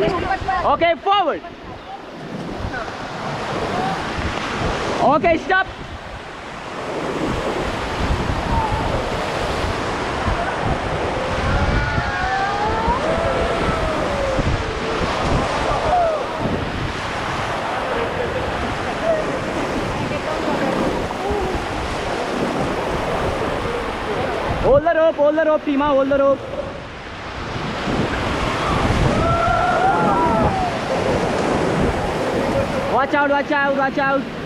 Okay, forward. Okay, stop. Hold the rope, Tima, hold the rope. Watch out, watch out, watch out.